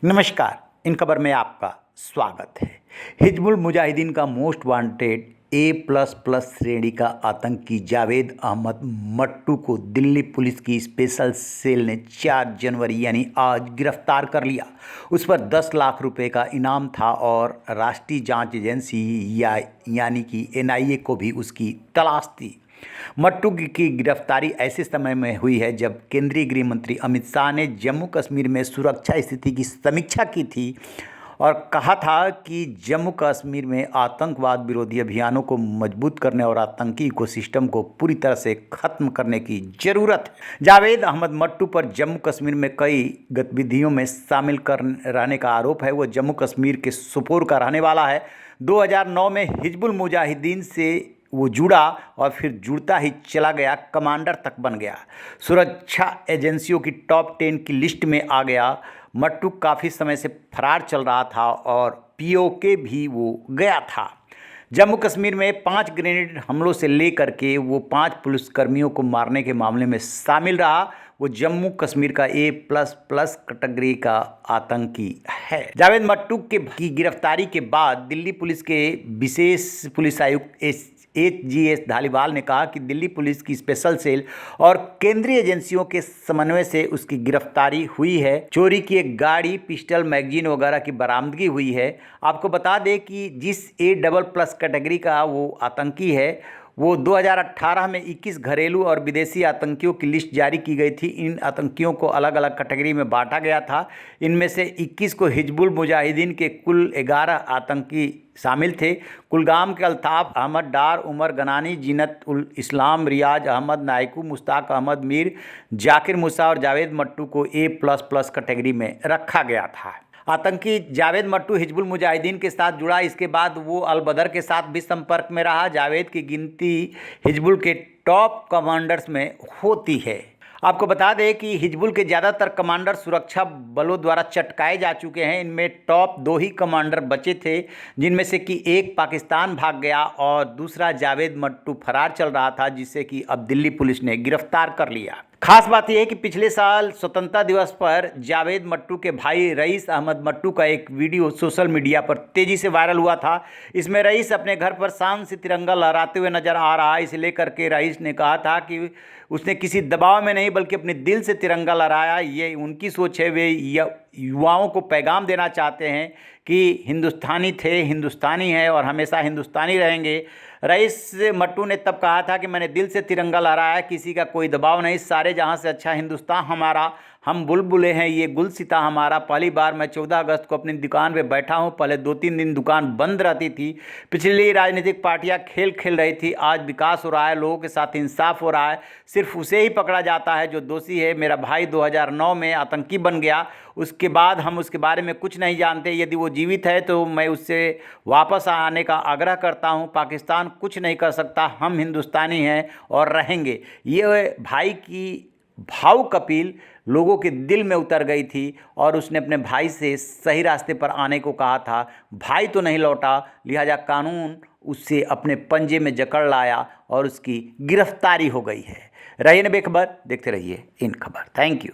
नमस्कार। इन खबर में आपका स्वागत है। हिजबुल मुजाहिदीन का मोस्ट वांटेड A++ श्रेणी का आतंकी जावेद अहमद मट्टू को दिल्ली पुलिस की स्पेशल सेल ने 4 जनवरी यानी आज गिरफ्तार कर लिया। उस पर 10 लाख रुपए का इनाम था और राष्ट्रीय जांच एजेंसी यानी कि NIA को भी उसकी तलाश थी। मट्टू की गिरफ्तारी ऐसे समय में हुई है जब केंद्रीय गृह मंत्री अमित शाह ने जम्मू कश्मीर में सुरक्षा स्थिति की समीक्षा की थी और कहा था कि जम्मू कश्मीर में आतंकवाद विरोधी अभियानों को मजबूत करने और आतंकी इकोसिस्टम को पूरी तरह से खत्म करने की जरूरत है। जावेद अहमद मट्टू पर जम्मू कश्मीर में कई गतिविधियों में शामिल रहने का आरोप है। वो जम्मू कश्मीर के सोपोर का रहने वाला है। 2009 में हिजबुल मुजाहिदीन से वो जुड़ा और फिर जुड़ता ही चला गया, कमांडर तक बन गया, सुरक्षा एजेंसियों की टॉप 10 की लिस्ट में आ गया। मट्टू काफ़ी समय से फरार चल रहा था और POK भी वो गया था। जम्मू कश्मीर में 5 ग्रेनेड हमलों से लेकर के वो 5 पुलिसकर्मियों को मारने के मामले में शामिल रहा। वो जम्मू कश्मीर का A++ कैटेगरी का आतंकी है। जावेद मट्टू की गिरफ्तारी के बाद दिल्ली पुलिस के विशेष पुलिस आयुक्त HGS धालीवाल ने कहा कि दिल्ली पुलिस की स्पेशल सेल और केंद्रीय एजेंसियों के समन्वय से उसकी गिरफ्तारी हुई है। चोरी की एक गाड़ी, पिस्टल, मैगजीन वगैरह की बरामदगी हुई है। आपको बता दें कि जिस A++ कैटेगरी का वो आतंकी है, वो 2018 में 21 घरेलू और विदेशी आतंकियों की लिस्ट जारी की गई थी। इन आतंकियों को अलग अलग कैटेगरी में बांटा गया था। इनमें से 21 को हिजबुल मुजाहिदीन के कुल 11 आतंकी शामिल थे। कुलगाम के अल्ताफ अहमद डार, उमर गनानी, जीनत उल इस्लाम, रियाज अहमद, नाइकू, मुश्ताक अहमद मीर, जाकिर मूसा और जावेद मट्टू को A++ कैटेगरी में रखा गया था। आतंकी जावेद मट्टू हिजबुल मुजाहिदीन के साथ जुड़ा। इसके बाद वो अल बदर के साथ भी संपर्क में रहा। जावेद की गिनती हिजबुल के टॉप कमांडर्स में होती है। आपको बता दें कि हिजबुल के ज़्यादातर कमांडर सुरक्षा बलों द्वारा चटकाए जा चुके हैं। इनमें टॉप 2 ही कमांडर बचे थे, जिनमें से कि एक पाकिस्तान भाग गया और दूसरा जावेद मट्टू फरार चल रहा था, जिसे कि अब दिल्ली पुलिस ने गिरफ्तार कर लिया। खास बात यह है कि पिछले साल स्वतंत्रता दिवस पर जावेद मट्टू के भाई रईस अहमद मट्टू का एक वीडियो सोशल मीडिया पर तेजी से वायरल हुआ था। इसमें रईस अपने घर पर शान से तिरंगा लहराते हुए नजर आ रहा है। इसे लेकर के रईस ने कहा था कि उसने किसी दबाव में नहीं बल्कि अपने दिल से तिरंगा लहराया। ये उनकी सोच है। वे युवाओं को पैगाम देना चाहते हैं कि हिंदुस्तानी थे, हिंदुस्तानी है और हमेशा हिंदुस्तानी रहेंगे। रईस मट्टू ने तब कहा था कि मैंने दिल से तिरंगा लहराया, किसी का कोई दबाव नहीं, सारे जहां से अच्छा हिंदुस्तान हमारा, हम बुलबुले हैं, ये गुलसिता हमारा। पहली बार मैं 14 अगस्त को अपनी दुकान पे बैठा हूं। पहले 2-3 दिन दुकान बंद रहती थी। पिछली राजनीतिक पार्टियां खेल खेल रही थी। आज विकास हो रहा है, लोगों के साथ इंसाफ हो रहा है। सिर्फ उसे ही पकड़ा जाता है जो दोषी है। मेरा भाई 2009 में आतंकी बन गया, उसके बाद हम उसके बारे में कुछ नहीं जानते। यदि वो जीवित है तो मैं उससे वापस आने का आग्रह करता हूं। पाकिस्तान कुछ नहीं कर सकता, हम हिंदुस्तानी हैं और रहेंगे। ये भाई की भावुक अपील लोगों के दिल में उतर गई थी और उसने अपने भाई से सही रास्ते पर आने को कहा था। भाई तो नहीं लौटा, लिहाजा कानून उससे अपने पंजे में जकड़ लाया और उसकी गिरफ्तारी हो गई है। रहिए बेखबर, देखते रहिए इन खबर। Thank you.